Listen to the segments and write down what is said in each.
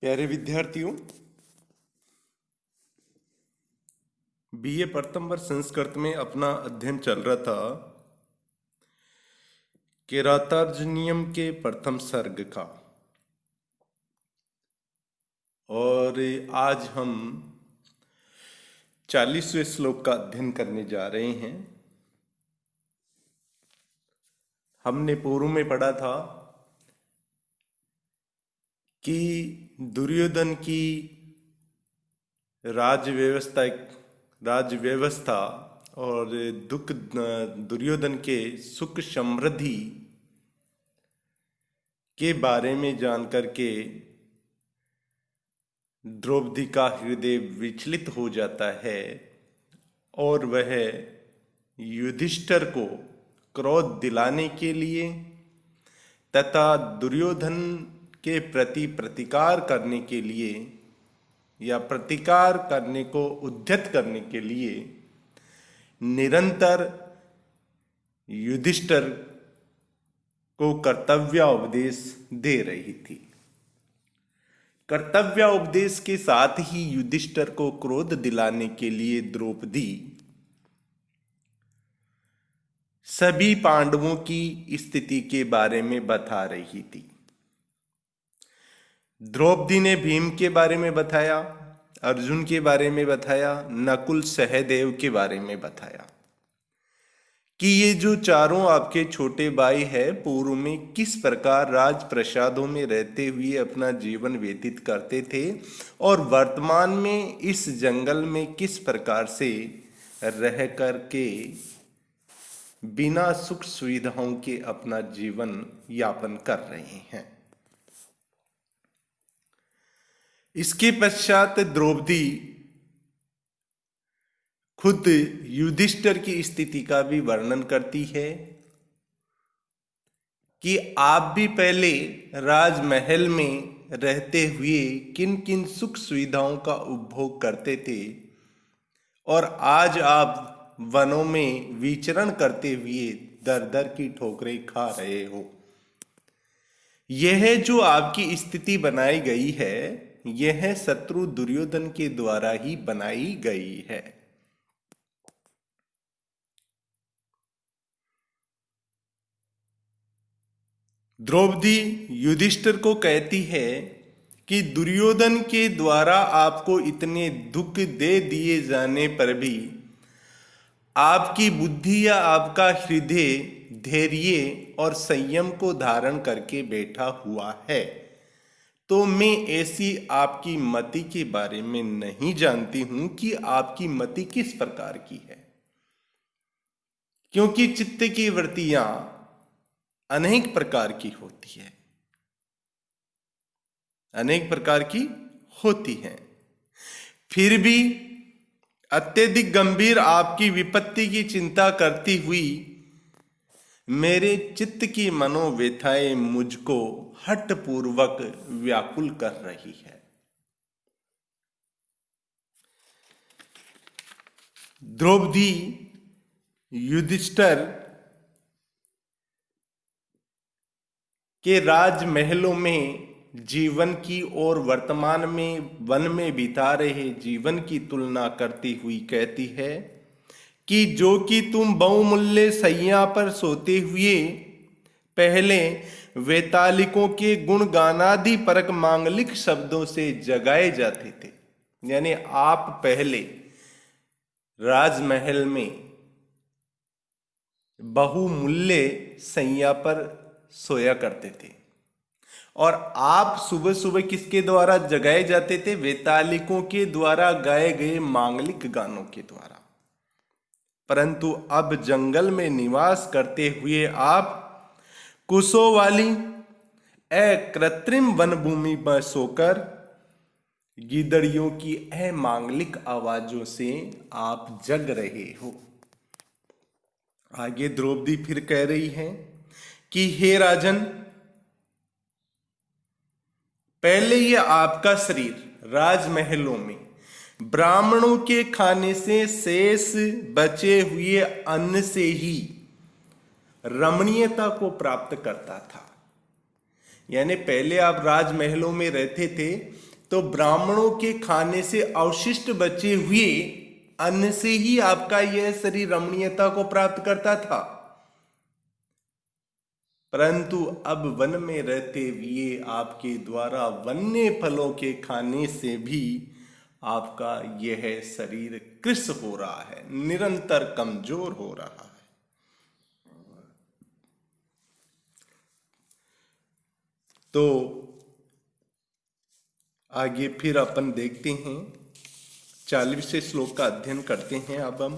प्यारे विद्यार्थियों, बीए प्रथम वर्ष संस्कृत में अपना अध्ययन चल रहा था किरातार्जुनीयम के प्रथम सर्ग का। और आज हम 40वें श्लोक का अध्ययन करने जा रहे हैं। हमने पूर्व में पढ़ा था कि दुर्योधन की राज व्यवस्था और दुर्योधन के सुख समृद्धि के बारे में जानकर के द्रौपदी का हृदय विचलित हो जाता है और वह युधिष्ठिर को क्रोध दिलाने के लिए तथा दुर्योधन के प्रति प्रतिकार करने के लिए या प्रतिकार करने को उद्यत करने के लिए निरंतर युधिष्ठिर को कर्तव्योपदेश दे रही थी। कर्तव्योपदेश के साथ ही युधिष्ठिर को क्रोध दिलाने के लिए द्रौपदी सभी पांडवों की स्थिति के बारे में बता रही थी। द्रौपदी ने भीम के बारे में बताया, अर्जुन के बारे में बताया, नकुल सहदेव के बारे में बताया कि ये जो चारों आपके छोटे भाई है पूर्व में किस प्रकार राजप्रसादों में रहते हुए अपना जीवन व्यतीत करते थे और वर्तमान में इस जंगल में किस प्रकार से रह करके बिना सुख सुविधाओं के अपना जीवन यापन कर रहे हैं। इसके पश्चात द्रौपदी खुद युधिष्ठिर की स्थिति का भी वर्णन करती है कि आप भी पहले राजमहल में रहते हुए किन किन सुख सुविधाओं का उपभोग करते थे और आज आप वनों में विचरण करते हुए दर दर की ठोकरें खा रहे हो। यह जो आपकी स्थिति बनाई गई है यह शत्रु दुर्योधन के द्वारा ही बनाई गई है। द्रौपदी युधिष्ठिर को कहती है कि दुर्योधन के द्वारा आपको इतने दुख दे दिए जाने पर भी आपकी बुद्धि या आपका हृदय धैर्य और संयम को धारण करके बैठा हुआ है, तो मैं ऐसी आपकी मति के बारे में नहीं जानती हूं कि आपकी मति किस प्रकार की है, क्योंकि चित्त की वृत्तियां अनेक प्रकार की होती है, अनेक प्रकार की होती हैं। फिर भी अत्यधिक गंभीर आपकी विपत्ति की चिंता करती हुई मेरे चित्त की मनोव्यथाएं मुझको हठपूर्वक व्याकुल कर रही है। द्रौपदी युधिष्ठिर के राजमहलों में जीवन की और वर्तमान में वन में बिता रहे जीवन की तुलना करती हुई कहती है कि जो कि तुम बहुमूल्य सैया पर सोते हुए पहले वैतालिकों के गुण गानादि परक मांगलिक शब्दों से जगाए जाते थे, यानी आप पहले राजमहल में बहुमूल्य सैया पर सोया करते थे और आप सुबह सुबह किसके द्वारा जगाए जाते थे? वैतालिकों के द्वारा गाए गए मांगलिक गानों के द्वारा। परंतु अब जंगल में निवास करते हुए आप कुशों वाली अकृत्रिम वनभूमि पर सोकर गीदड़ियों की अमांगलिक आवाजों से आप जग रहे हो। आगे द्रौपदी फिर कह रही है कि हे राजन, पहले ये आपका शरीर राजमहलों में ब्राह्मणों के खाने से शेष बचे हुए अन्न से ही रमणीयता को प्राप्त करता था। यानी पहले आप राजमहलों में रहते थे तो ब्राह्मणों के खाने से अवशिष्ट बचे हुए अन्न से ही आपका यह शरीर रमणीयता को प्राप्त करता था। परंतु अब वन में रहते हुए आपके द्वारा वन्य फलों के खाने से भी आपका यह शरीर कृश हो रहा है, निरंतर कमजोर हो रहा है। तो आगे फिर अपन देखते हैं, 40वें श्लोक का अध्ययन करते हैं। अब हम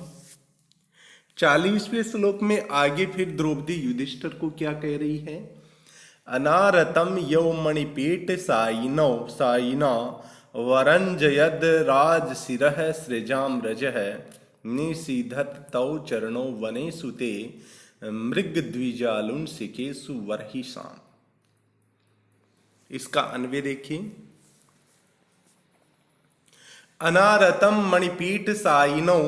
40वें श्लोक में आगे फिर द्रौपदी युधिष्ठिर को क्या कह रही है। अनारतम यौमणिपीठ साइना वरंजयद राज शिरः सृजाम रजः निषीधत तौ चरणो वने सुते मृग द्विजालुन सिकेसु वर्हिषाम। इसका अन्वय देखिए। अनारतम मणिपीठ साइनो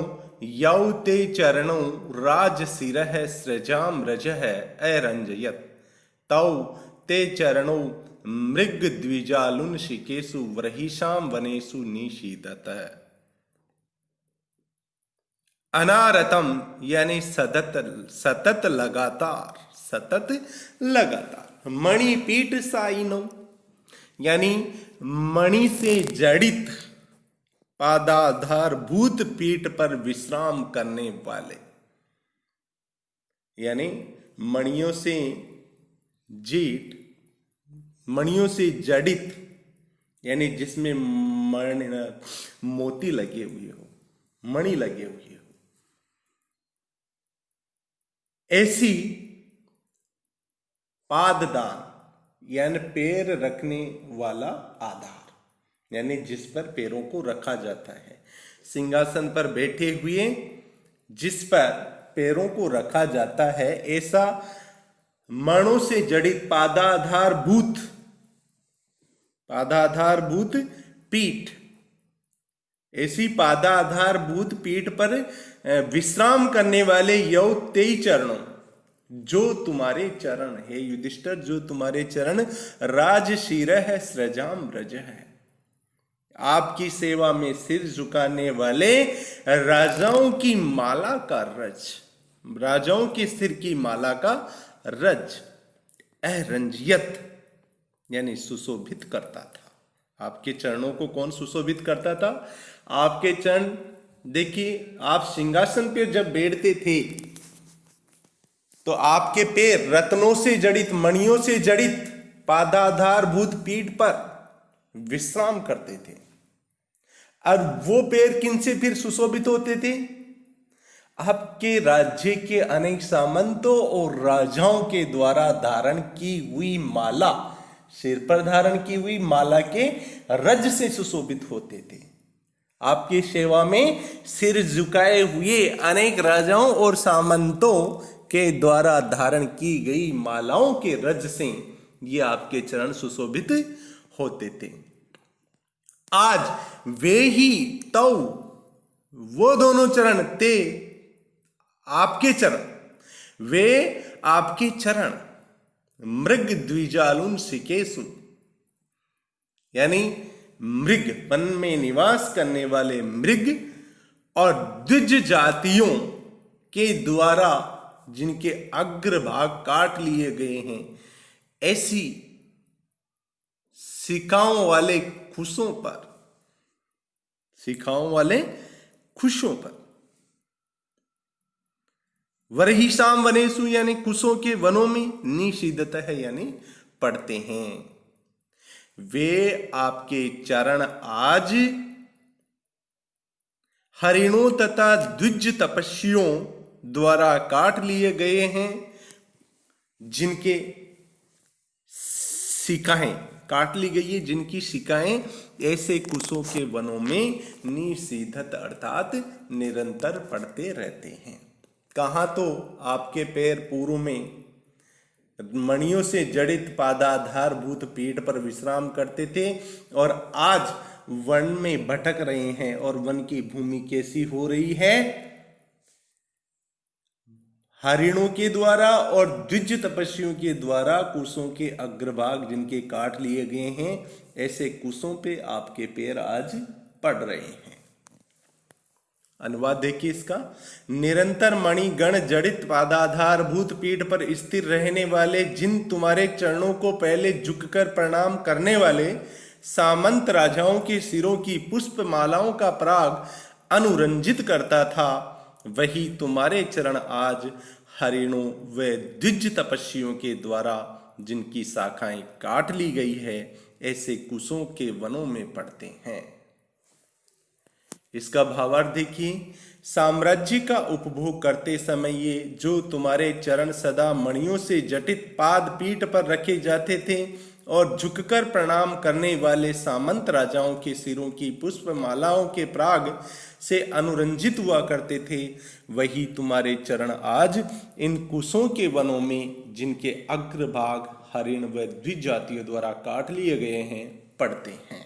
यौ ते चरणो राज शिरः सृजाम रजः अरंजयत तौ ते चरणो मृग द्विजालुन शिकेसु वर्हिषाम वनेषु निषीदत। अनारतम यानी सतत लगातार मणिपीठ साइनो यानी मणि से जड़ित पादाधार भूत पीठ पर विश्राम करने वाले, यानी मणियों से जड़ित यानी जिसमें मोती लगे हुए हो, मणि लगे हुए हो, ऐसी पाददान यानी पैर रखने वाला आधार, यानी जिस पर पैरों को रखा जाता है, सिंहासन पर बैठे हुए जिस पर पैरों को रखा जाता है, ऐसा मणों से जड़ित पादाधारभूत पीठ, ऐसी पादाधारभूत पीठ पर विश्राम करने वाले यौ तेई चरणों, जो तुम्हारे चरण है युधिष्ठिर, जो तुम्हारे चरण राजशिरः सृजाम रजः है, आपकी सेवा में सिर झुकाने वाले राजाओं की माला का रज, राजाओं के सिर की माला का रज अरंजियत यानी सुशोभित करता था। आपके चरणों को कौन सुशोभित करता था? आपके चरण देखिए, आप सिंहासन पर जब बैठते थे तो आपके पैर रत्नों से जड़ित, मणियों से जड़ित पादाधारभूत पीठ पर विश्राम करते थे। और वो पैर किनसे फिर सुशोभित होते थे? आपके राज्य के अनेक सामंतों और राजाओं के द्वारा धारण की हुई माला, सिर पर धारण की हुई माला के रज से सुशोभित होते थे। आपकी सेवा में सिर झुकाए हुए अनेक राजाओं और सामंतों के द्वारा धारण की गई मालाओं के रज से ये आपके चरण सुशोभित होते थे। आज वे ही तौ, वो दोनों चरण थे आपके चरण, वे आपके चरण मृग द्विजालुन सिकेसु यानी मृग, वन में निवास करने वाले मृग और द्विज जातियों के द्वारा जिनके अग्रभाग काट लिए गए हैं, ऐसी शिखाओं वाले खुशों पर, शिखाओं वाले खुशों पर, वर्हिषाम वनेषु यानी कुशों के वनों में, निषीदत है यानी पढ़ते हैं। वे आपके चरण आज हरिणों तथा द्विज तपस्वियों द्वारा काट लिए गए हैं, जिनके शिखाएं काट ली गई है, जिनकी शिखाएं ऐसे कुशों के वनों में निषीधत अर्थात निरंतर पड़ते रहते हैं। कहाँ तो आपके पैर पूर्व में मणियों से जड़ित पादाधारभूत पीठ पर विश्राम करते थे, और आज वन में भटक रहे हैं। और वन की भूमि कैसी हो रही है? हरिणों के द्वारा और द्विज तपस्वियों के द्वारा कुशों के अग्रभाग जिनके काट लिए गए हैं, ऐसे कुशों पे आपके पैर आज पड़ रहे हैं। अनुवाद देखिए इसका। निरंतर मणिगण जड़ित पादाधार भूत पीठ पर स्थिर रहने वाले, जिन तुम्हारे चरणों को पहले झुककर प्रणाम करने वाले सामंत राजाओं के सिरों की पुष्प मालाओं का पराग अनुरंजित करता था, वही तुम्हारे चरण आज हरिणों व द्विज तपस्वियों के द्वारा जिनकी शाखाएं काट ली गई है, ऐसे कुशों के वनों में पड़ते हैं। इसका भावार्थ देखिए। साम्राज्य का उपभोग करते समय ये जो तुम्हारे चरण सदा मणियों से जटित पाद पीठ पर रखे जाते थे और झुककर प्रणाम करने वाले सामंत राजाओं के सिरों की पुष्प मालाओं के पराग से अनुरंजित हुआ करते थे, वही तुम्हारे चरण आज इन कुशों के वनों में, जिनके अग्रभाग हरिण व द्विज जातियों द्वारा काट लिए गए हैं, पड़ते हैं।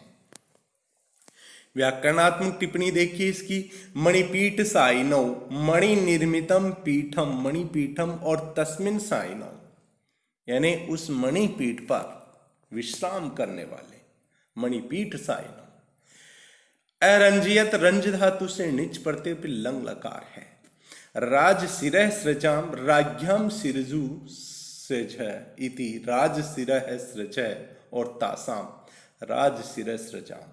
व्याकरणात्मक टिप्पणी देखिए इसकी। मणिपीठ साइनौ, मणि निर्मितम पीठम, मणिपीठम और तस्मिन साइनौ, यानी उस मणिपीठ पर विश्राम करने वाले, मणिपीठ साइनौ। अरंजियत रंज धातु से निच पड़ते पे लंग लकार है। राज सिरह सृजाम राज्ञाम सिरजु सृज इति राज सिरह सृज और तासाम राज सिरह सृजाम।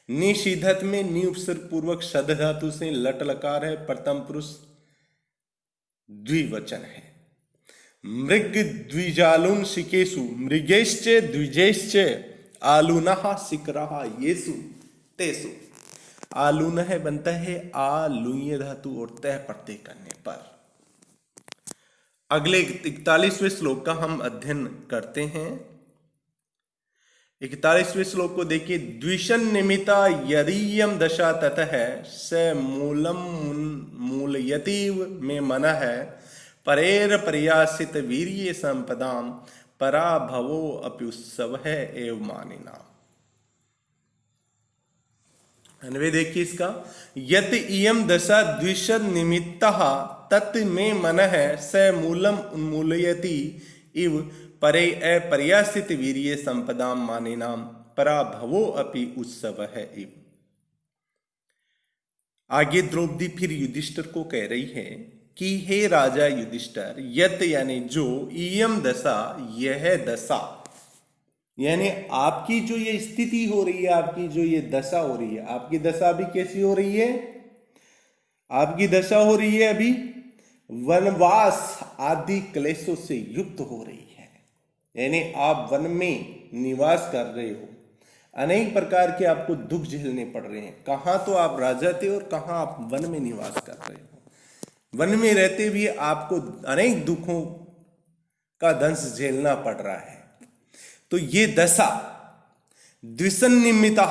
निषिधत में नि उपसर्ग पूर्वक शद धातु से लट लकार है, प्रथम पुरुष द्विवचन है। मृग द्विजालुन शिकेशु, मृगेश्च द्विजेश्च आलूनः सिकरः येसु तेसु। आलूनः बनता है आलूय धातु और तह प्रत्यय करने पर। अगले 41वें श्लोक का हम अध्ययन करते हैं। 41वें श्लोक को देखिए। द्विषन निमिता यदीयम दशा ततः स मूलम मूलयतीव में मनः परेर पर्यासित वीर्ये संपदाम पराभवो अपि उत्सवः एव मानिना। अन्वय देखिए इसका। यत इयम दशा द्विषद निमित्तः तत् में मनः स मूलम उन्मूलयति इव परे अपर्यासित वीर्ये संपदाम मानिनाम पराभवो अपि उत्सवः इव। आगे द्रौपदी फिर युधिष्ठिर को कह रही है कि हे राजा युधिष्ठिर, यत यानी जो, इयम दशा यह दशा, यानी आपकी जो ये स्थिति हो रही है, आपकी जो ये दशा हो रही है, आपकी दशा अभी कैसी हो रही है? आपकी दशा हो रही है अभी वनवास आदि क्लेशों से युक्त हो रही है। यानी आप वन में निवास कर रहे हो, अनेक प्रकार के आपको दुख झेलने पड़ रहे हैं। कहां तो आप राजा थे और कहां आप वन में निवास कर रहे हो। वन में रहते हुए आपको अनेक दुखों का दंश झेलना पड़ रहा है। तो ये दशा द्विसन्निमिता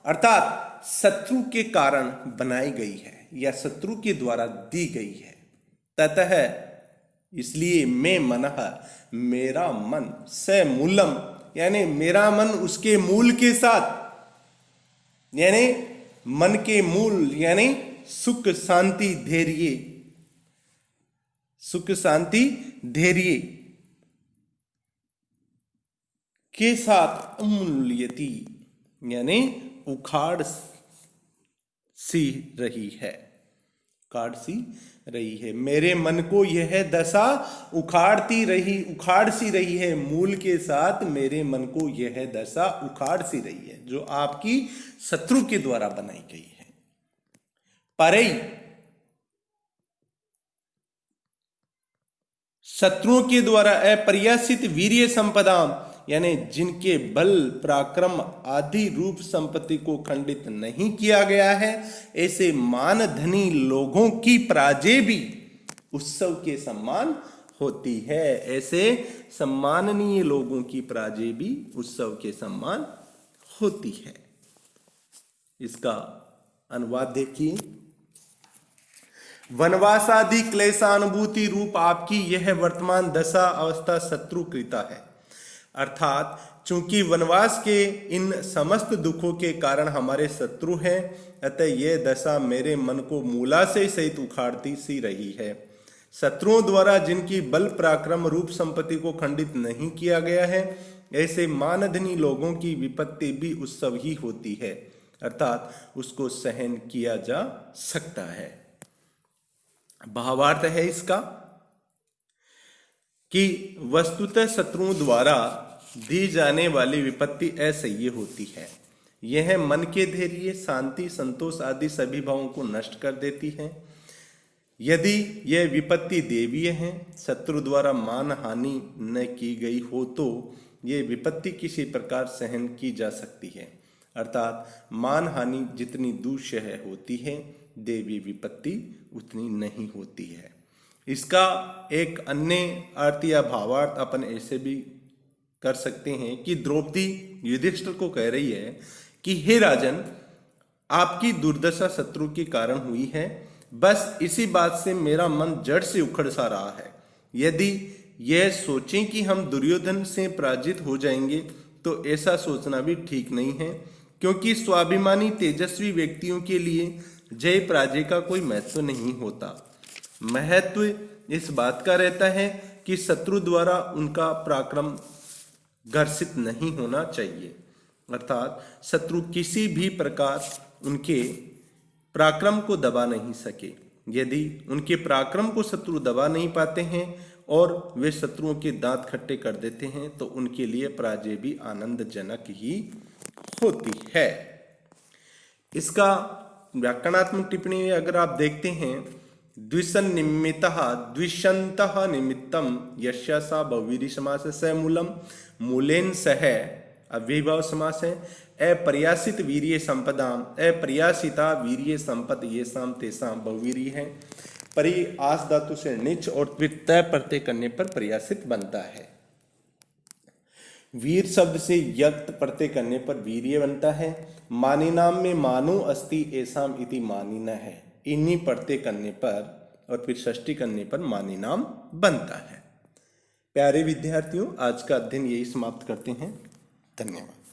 अर्थात शत्रु के कारण बनाई गई है या शत्रु के द्वारा दी गई है। ततः इसलिए मैं मनः, मेरा मन, स मूलम यानी मेरा मन उसके मूल के साथ, यानी मन के मूल यानी सुख शांति धैर्य, सुख शांति धैर्य के साथ अमूल्यति यानी उखाड़ सी रही है, उखाड़ सी रही है। मेरे मन को यह दशा उखाड़ सी रही है। मूल के साथ मेरे मन को यह दशा उखाड़ सी रही है, जो आपकी शत्रु के द्वारा बनाई गई है। परई शत्रुओं के द्वारा अपर्यासित वीर्य संपदाम यानी जिनके बल पराक्रम आदि रूप संपत्ति को खंडित नहीं किया गया है, ऐसे मान धनी लोगों की पराजय भी उत्सव के सम्मान होती है। ऐसे सम्माननीय लोगों की पराजय भी उत्सव के सम्मान होती है। इसका अनुवाद देखिए। वनवासादि क्लेशानुभूति रूप आपकी यह वर्तमान दशा अवस्था शत्रुकृता है, अर्थात चूंकि वनवास के इन समस्त दुखों के कारण हमारे शत्रु हैं, अतः यह दशा मेरे मन को मूला से सहित उखाड़ती सी रही है। शत्रुओं द्वारा जिनकी बल पराक्रम रूप संपत्ति को खंडित नहीं किया गया है, ऐसे मानधनी लोगों की विपत्ति भी उत्सव ही होती है, अर्थात उसको सहन किया जा सकता है। भावार्थ है इसका कि वस्तुतः शत्रुओं द्वारा दी जाने वाली विपत्ति असह्य होती है। यह मन के धैर्य, शांति, संतोष आदि सभी भावों को नष्ट कर देती है। यदि यह विपत्ति देवीय है, शत्रु द्वारा मान हानि न की गई हो तो यह विपत्ति किसी प्रकार सहन की जा सकती है, अर्थात मान हानि जितनी दूष्य है होती है, देवी विपत्ति उतनी नहीं होती है। इसका एक अन्य अर्थ या भावार्थ अपन ऐसे भी कर सकते हैं कि द्रौपदी युधिष्ठिर को कह रही है कि हे राजन, आपकी दुर्दशा शत्रु के कारण हुई है, बस इसी बात से मेरा मन जड़ से उखड़ सा रहा है। यदि यह सोचें कि हम दुर्योधन से पराजित हो जाएंगे तो ऐसा सोचना भी ठीक नहीं है, क्योंकि स्वाभिमानी तेजस्वी व्यक्तियों के लिए जय पराजय का कोई महत्व नहीं होता। महत्व इस बात का रहता है कि शत्रु द्वारा उनका पराक्रम घर्षित नहीं होना चाहिए, अर्थात शत्रु किसी भी प्रकार उनके पराक्रम को दबा नहीं सके। यदि उनके पराक्रम को शत्रु दबा नहीं पाते हैं और वे शत्रुओं के दांत खट्टे कर देते हैं तो उनके लिए पराजय भी आनंदजनक ही होती है। इसका व्याकरणात्मक टिप्पणी अगर आप देखते हैं, द्विसन्निमित्तः द्विषन्तः निमित्तम यस्य सा बहुव्रीहि समास स मूलम मूलेन सह अव्ययीभाव समास है। अपर्यासित वीर्य संपदाम अपर्यासिता वीर्य संपद येषाम तेषाम बहुव्रीहि है। परि आस धातु से निच और फिर तय प्रत्यय करने पर प्रयासित बनता है। वीर शब्द से यक्त प्रत्यय करने पर वीर्य बनता है। मानिनाम में मानो अस्ति एसाम इति मानिना है, इन्हीं प्रत्यय करने पर और फिर षष्ठी करने पर मानिनाम बनता है। प्यारे विद्यार्थियों, आज का अध्ययन यही समाप्त करते हैं। धन्यवाद।